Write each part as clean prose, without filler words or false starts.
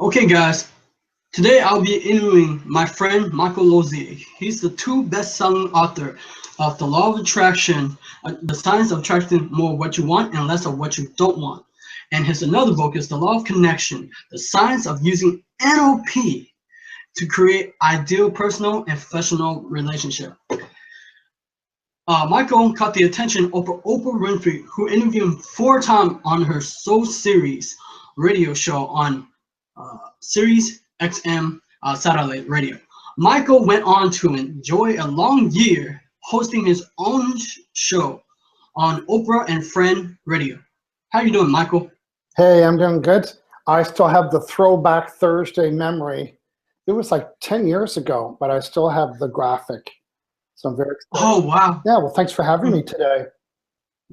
Okay, guys, today I'll be interviewing my friend Michael Lozier. He's the two best-selling author of The Law of Attraction, The Science of Attracting More of What You Want and Less of What You Don't Want. And his another book is The Law of Connection, The Science of Using NLP to Create Ideal Personal and Professional Relationship. Michael caught the attention of Oprah Winfrey, who interviewed him 4 times on her Soul Series radio show on Sirius XM satellite radio. Michael went on to enjoy a long year hosting his own show on Oprah and Friend Radio. How you doing, Michael? Hey, I'm doing good. I still have the Throwback Thursday memory. It was like 10 years ago, but I still have the graphic. So I'm very excited. Oh, wow. Yeah, well, thanks for having me today.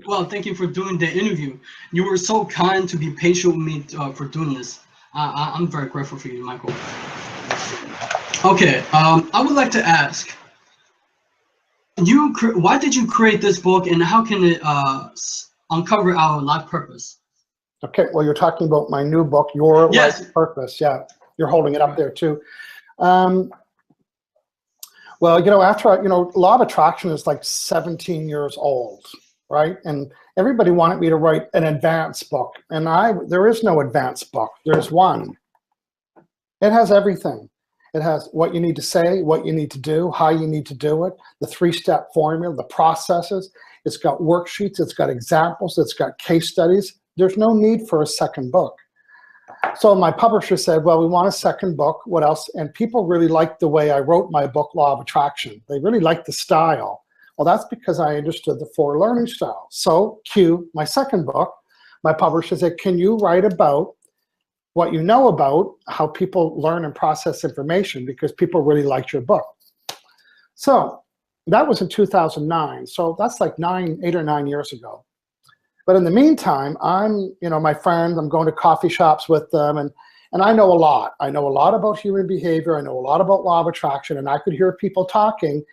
Well, thank you for doing the interview. You were so kind to be patient with me for doing this. I'm very grateful for you, Michael. Okay, I would like to ask, why did you create this book, and how can it uncover our life purpose? Okay, well, you're talking about my new book, Your Life Purpose. Yeah, you're holding it up there too. Well, after Law of Attraction is like 17 years old, right? And everybody wanted me to write an advanced book, and there is no advanced book. There's one. It has everything. It has what you need to say, what you need to do, how you need to do it, the 3-step formula, the processes. It's got worksheets, it's got examples, it's got case studies. There's no need for a second book. So my publisher said, well, we want a second book. What else? And people really liked the way I wrote my book, Law of Attraction. They really liked the style. Well, that's because I understood the 4 learning styles. So cue my second book. My publisher said, can you write about what you know about how people learn and process information, because people really liked your book. So that was in 2009. So that's like 8 or 9 years ago. But in the meantime, I'm, my friends, I'm going to coffee shops with them, and I know a lot. I know a lot about human behavior. I know a lot about Law of Attraction, and I could hear people talking,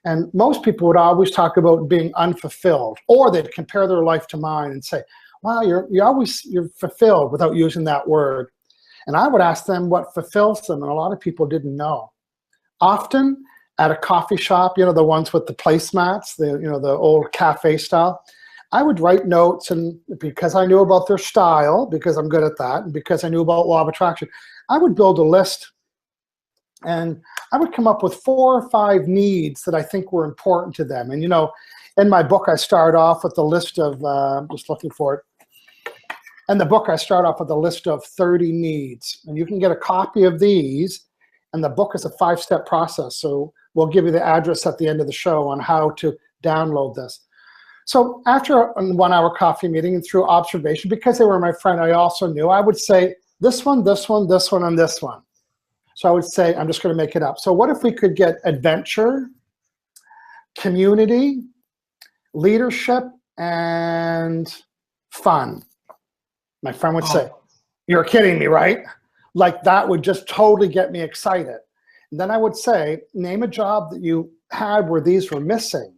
and most people would always talk about being unfulfilled, or they'd compare their life to mine and say, wow, you're fulfilled, without using that word. And I would ask them what fulfills them, and a lot of people didn't know. Often at a coffee shop, the ones with the placemats, the old cafe style, I would write notes, and because I knew about their style, because I'm good at that, and because I knew about Law of Attraction, I would build a list, and I would come up with 4 or 5 needs that I think were important to them. And in my book, I start off with a list of, just looking for it. In the book, I start off with a list of 30 needs, and you can get a copy of these, and the book is a 5-step process. So we'll give you the address at the end of the show on how to download this. So after a 1-hour coffee meeting and through observation, because they were my friend, I also knew I would say this one, this one, this one, and this one. So I would say, I'm just going to make it up. So what if we could get adventure, community, leadership, and fun? My friend would say, you're kidding me, right? Like that would just totally get me excited. And then I would say, name a job that you had where these were missing.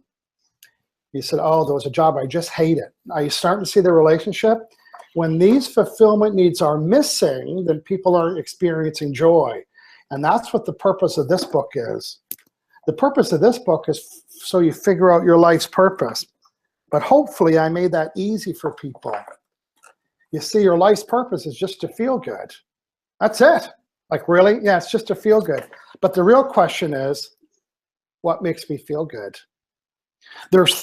He said, oh, there was a job I just hated. Are you starting to see the relationship? When these fulfillment needs are missing, then people are experiencing joy. And that's what the purpose of this book is. The purpose of this book is so you figure out your life's purpose. But hopefully I made that easy for people. You see, your life's purpose is just to feel good. That's it. Like, really? Yeah, it's just to feel good. But the real question is, what makes me feel good?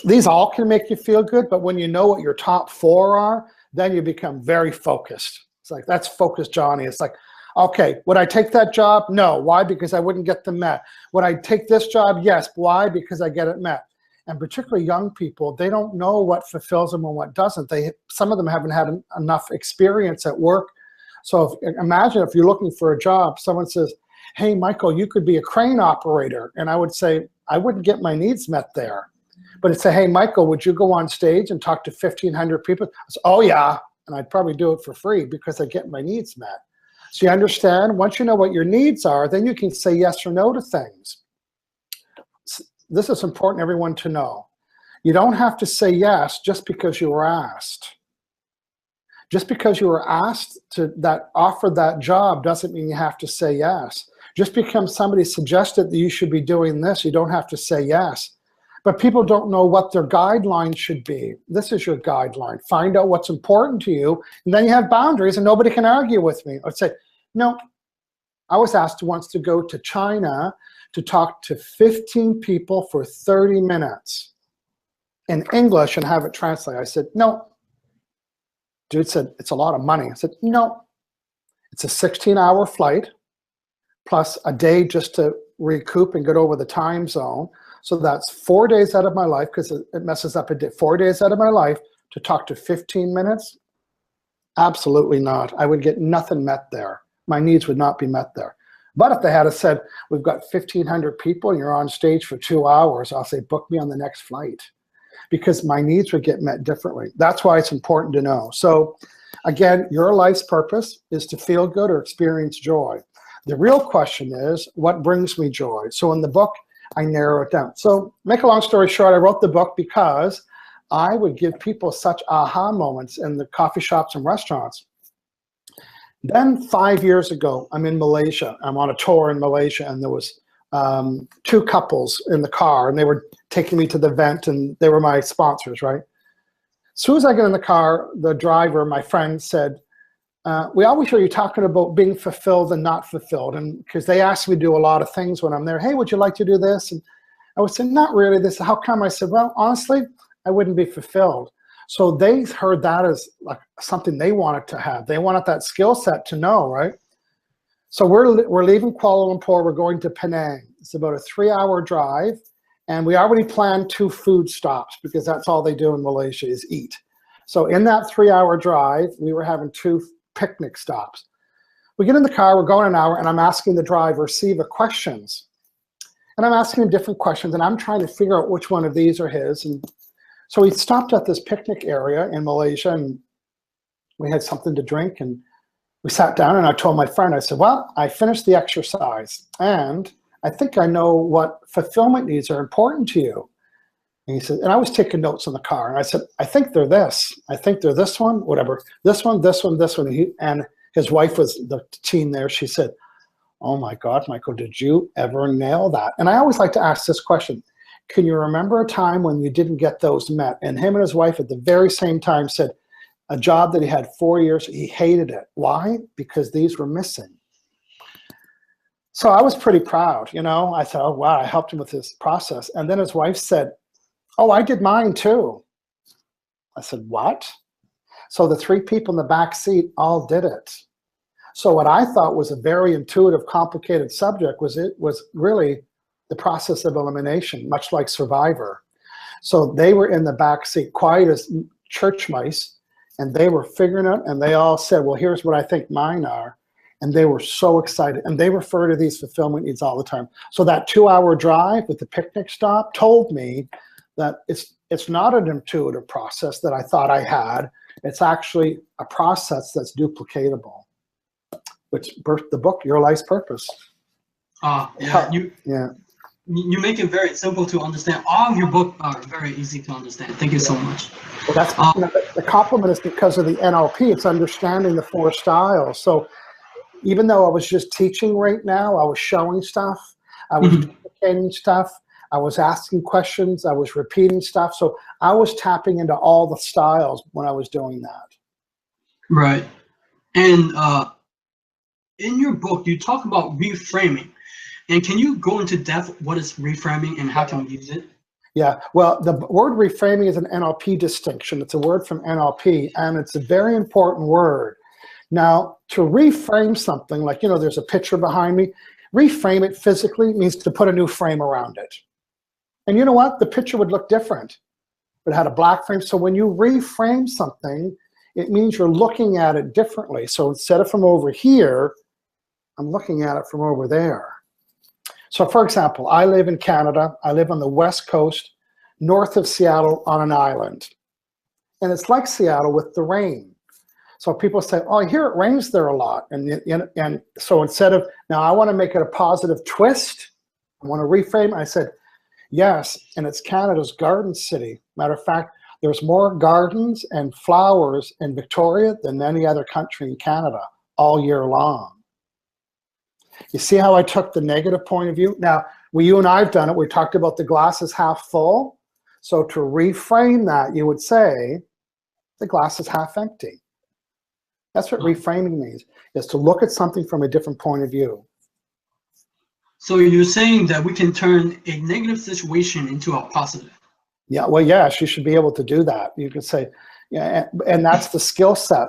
These all can make you feel good, but when you know what your top 4 are, then you become very focused. It's like, that's focused Johnny. It's like, okay, would I take that job? No. Why? Because I wouldn't get them met. Would I take this job? Yes. Why? Because I get it met. And particularly young people, they don't know what fulfills them and what doesn't. Some of them haven't had enough experience at work. So imagine if you're looking for a job, someone says, hey, Michael, you could be a crane operator. And I would say, I wouldn't get my needs met there. But it'd say, hey, Michael, would you go on stage and talk to 1,500 people? I say, oh, yeah. And I'd probably do it for free because I get my needs met. So you understand, once you know what your needs are, then you can say yes or no to things. This is important, everyone, to know. You don't have to say yes just because you were asked. Just because you were asked to offered that job doesn't mean you have to say yes. Just because somebody suggested that you should be doing this, you don't have to say yes. But people don't know what their guidelines should be. This is your guideline. Find out what's important to you, and then you have boundaries, and nobody can argue with me. I'd say, no, I was asked once to go to China to talk to 15 people for 30 minutes in English and have it translated. I said, no. Dude said, it's a lot of money. I said, no. It's a 16-hour flight plus a day just to recoup and get over the time zone. So that's 4 days out of my life, because it messes up a day. 4 days out of my life to talk to 15 minutes? Absolutely not. I would get nothing met there. My needs would not be met there. But if they had said, we've got 1,500 people and you're on stage for 2 hours, I'll say, book me on the next flight, because my needs would get met differently. That's why it's important to know. So again, your life's purpose is to feel good or experience joy. The real question is, what brings me joy? So in the book, I narrow it down. So make a long story short, I wrote the book because I would give people such aha moments in the coffee shops and restaurants. Then 5 years ago, I'm in Malaysia. I'm on a tour in Malaysia, and there was 2 couples in the car, and they were taking me to the event, and they were my sponsors, right? As soon as I get in the car, the driver, my friend, said, we always hear you talking about being fulfilled and not fulfilled. And because they asked me to do a lot of things when I'm there. Hey, would you like to do this? And I would say, not really. This, how come? I said, well, honestly, I wouldn't be fulfilled. So they heard that as like something they wanted to have. They wanted that skill set to know, right? So we're leaving Kuala Lumpur. We're going to Penang. It's about a 3-hour drive. And we already planned 2 food stops, because that's all they do in Malaysia is eat. So in that 3-hour drive, we were having 2 picnic stops. We get in the car, we're going an hour, and I'm asking the driver, Siva, questions. And I'm asking him different questions, and I'm trying to figure out which one of these are his. And so we stopped at this picnic area in Malaysia, and we had something to drink, and we sat down, and I told my friend, I said, well, I finished the exercise, and I think I know what fulfillment needs are important to you. And he said, and I was taking notes in the car, and I said, I think they're this. I think they're this one, whatever. This one, this one, this one. And his wife was the teen there. She said, oh my God, Michael, did you ever nail that? And I always like to ask this question. Can you remember a time when you didn't get those met? And him and his wife at the very same time said, a job that he had 4 years, he hated it. Why? Because these were missing. So I was pretty proud, you know. I thought, oh, wow, I helped him with this process. And then his wife said, oh, I did mine too. I said, what? So the 3 people in the back seat all did it. So what I thought was a very intuitive, complicated subject was really the process of elimination, much like Survivor. So they were in the back seat, quiet as church mice, and they were figuring it, and they all said, well, here's what I think mine are. And they were so excited, and they refer to these fulfillment needs all the time. So that 2-hour drive with the picnic stop told me that it's not an intuitive process that I thought I had. It's actually a process that's duplicatable, which birthed the book, Your Life's Purpose. Yeah, you make it very simple to understand. All of your books are very easy to understand. Thank you so much. Well, that's the compliment is because of the NLP. It's understanding the 4 styles. So even though I was just teaching right now, I was showing stuff, I was duplicating stuff, I was asking questions, I was repeating stuff. So I was tapping into all the styles when I was doing that. Right. And in your book, you talk about reframing. And can you go into depth what is reframing and how can we use it? Yeah, well, the word reframing is an NLP distinction. It's a word from NLP, and it's a very important word. Now, to reframe something, like, you know, there's a picture behind me, reframe it physically means to put a new frame around it. And you know what? The picture would look different. It had a black frame. So when you reframe something, it means you're looking at it differently. So instead of from over here, I'm looking at it from over there. So for example, I live in Canada. I live on the West Coast, north of Seattle on an island. And it's like Seattle with the rain. So people say, oh, I hear it rains there a lot. And so instead of, now I want to make it a positive twist, I want to reframe, I said, yes, and it's Canada's garden city. Matter of fact, There's more gardens and flowers in Victoria than any other country in Canada all year long. You see how I took the negative point of view? Now, you and I have done it. We talked about the glass is half full. So to reframe that, you would say the glass is half empty. That's what reframing means, is to look at something from a different point of view. So you're saying that we can turn a negative situation into a positive? Yeah, well, yes, you should be able to do that. You could say, yeah, and that's the skill set.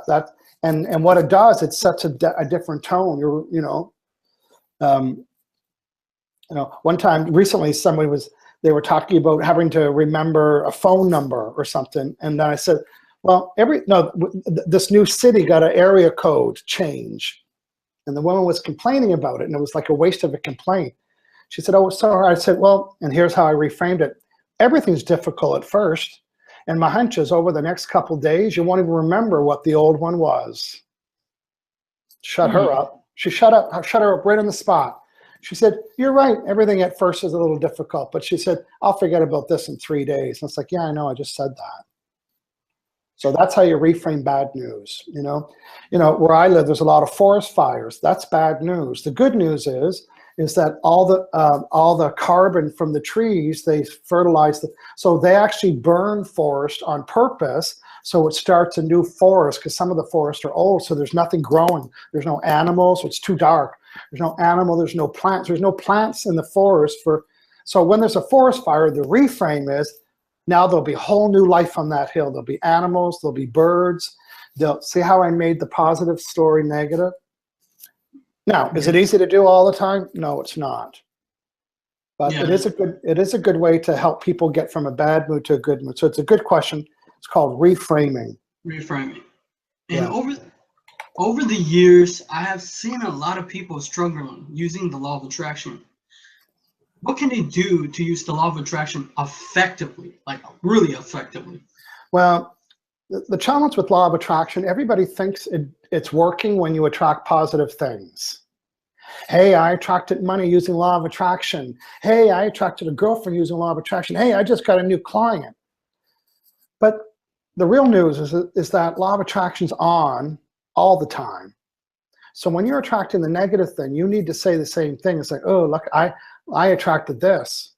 And what it does, it sets a different tone. One time recently, they were talking about having to remember a phone number or something, and then I said, well, this new city got an area code change, and the woman was complaining about it, and it was like a waste of a complaint. She said, oh, sorry. I said, well, and here's how I reframed it. Everything's difficult at first, and my hunch is over the next couple days, you won't even remember what the old one was. Shut her up. She shut her up right on the spot. She said, you're right. Everything at first is a little difficult, but she said, I'll forget about this in 3 days. And it's like, yeah, I know, I just said that. So that's how you reframe bad news. Where I live, there's a lot of forest fires. That's bad news. The good news is that all the carbon from the trees, they fertilize so they actually burn forest on purpose. So it starts a new forest, because some of the forests are old, so there's nothing growing. There's no animals. It's too dark. There's no animal. There's no plants. There's no plants in the forest. So when there's a forest fire, the reframe is, now there'll be whole new life on that hill. There'll be animals. There'll be birds. They'll see how I made the positive story negative. Now, is it easy to do all the time? No, it's not. But it is a good way to help people get from a bad mood to a good mood. So it's a good question. It's called reframing. Reframing. And over the years, I have seen a lot of people struggling using the law of attraction. What can they do to use the law of attraction effectively, like really effectively? Well, the challenge with law of attraction, everybody thinks it's working when you attract positive things. Hey, I attracted money using law of attraction. Hey, I attracted a girlfriend using law of attraction. Hey, I just got a new client. But the real news is that law of attraction's on all the time. So when you're attracting the negative thing, you need to say the same thing. It's like, oh, look, I attracted this.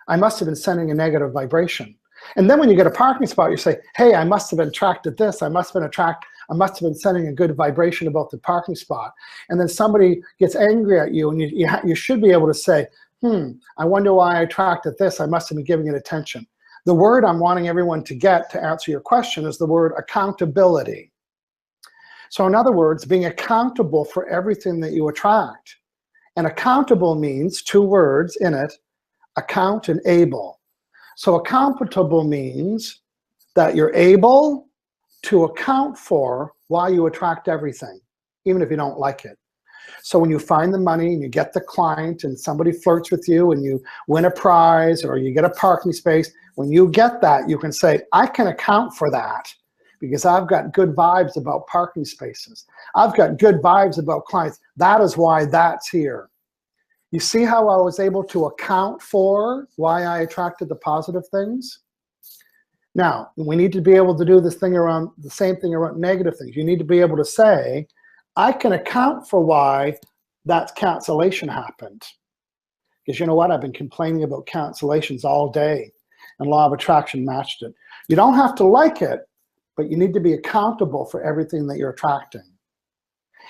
I must have been sending a negative vibration. And then when you get a parking spot, you say, hey, I must have attracted this. I must have been sending a good vibration about the parking spot. And then somebody gets angry at you, and you should be able to say, I wonder why I attracted this. I must have been giving it attention. The word I'm wanting everyone to get to answer your question is the word accountability. So in other words, being accountable for everything that you attract. And accountable means 2 words in it, account and able. So accountable means that you're able to account for why you attract everything, even if you don't like it. So when you find the money and you get the client and somebody flirts with you and you win a prize or you get a parking space, when you get that, you can say, I can account for that because I've got good vibes about parking spaces. I've got good vibes about clients. That is why that's here. You see how I was able to account for why I attracted the positive things? Now, we need to be able to do the same thing around negative things. You need to be able to say, I can account for why that cancellation happened. Because you know what? I've been complaining about cancellations all day, and law of attraction matched it. You don't have to like it, but you need to be accountable for everything that you're attracting.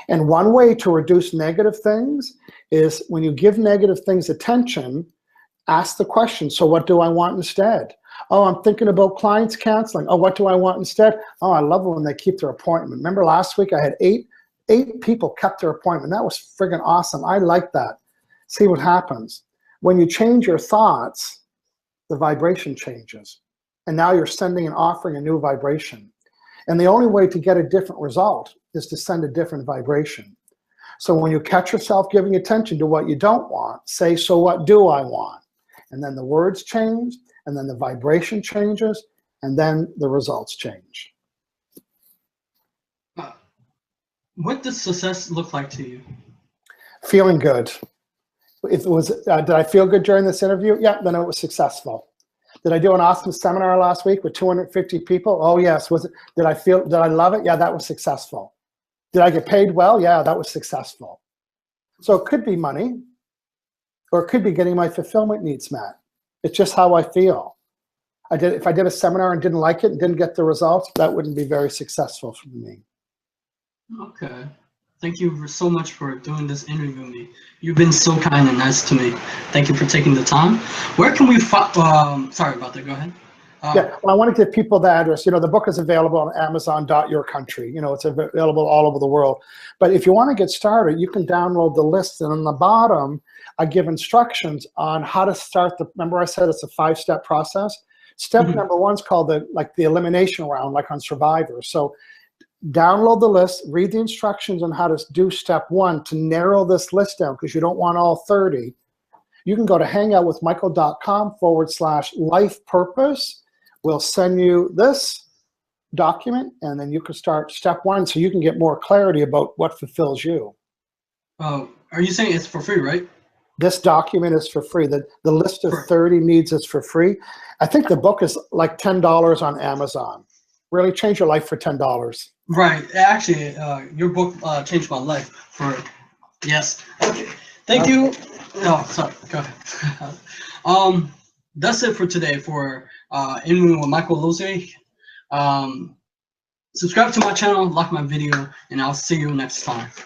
And one way to reduce negative things is when you give negative things attention, ask the question, so what do I want instead? Oh, I'm thinking about clients canceling. Oh, what do I want instead? Oh, I love it when they keep their appointment. Remember last week I had eight people kept their appointment. That was friggin' awesome. I like that. See what happens. When you change your thoughts, the vibration changes. And now you're sending and offering a new vibration. And the only way to get a different result is to send a different vibration. So when you catch yourself giving attention to what you don't want, say, so what do I want? And then the words change, and then the vibration changes, and then the results change. What does success look like to you? Feeling good. If it was, did I feel good during this interview? Yeah, then it was successful. Did I do an awesome seminar last week with 250 people? Oh yes. Did I love it? Yeah, that was successful. Did I get paid well? Yeah, that was successful. So it could be money, or it could be getting my fulfillment needs met. It's just how I feel. If I did a seminar and didn't like it and didn't get the results, that wouldn't be very successful for me. Okay. Thank you so much for doing this interview with me. You've been so kind and nice to me. Thank you for taking the time. Where can we sorry about that, go ahead. Yeah, well, I want to give people the address. You know, the book is available on Amazon.yourcountry. You know, it's available all over the world. But if you want to get started, you can download the list. And on the bottom, I give instructions on how to start remember I said it's a 5-step process? Step number 1 is called the elimination round, like on Survivor. So download the list, read the instructions on how to do step 1 to narrow this list down, because you don't want all 30. You can go to hangoutwithmichael.com/life purpose. We'll send you this document, and then you can start step 1 so you can get more clarity about what fulfills you. Are you saying it's for free, right? This document is for free. The list of 30 needs is for free. I think the book is like $10 on Amazon. Really change your life for $10. Right. Actually, your book changed my life yes. Okay. Thank you. No, sorry. Go ahead. That's it for today for interviewing with Michael Lozier. Subscribe to my channel, like my video, and I'll see you next time.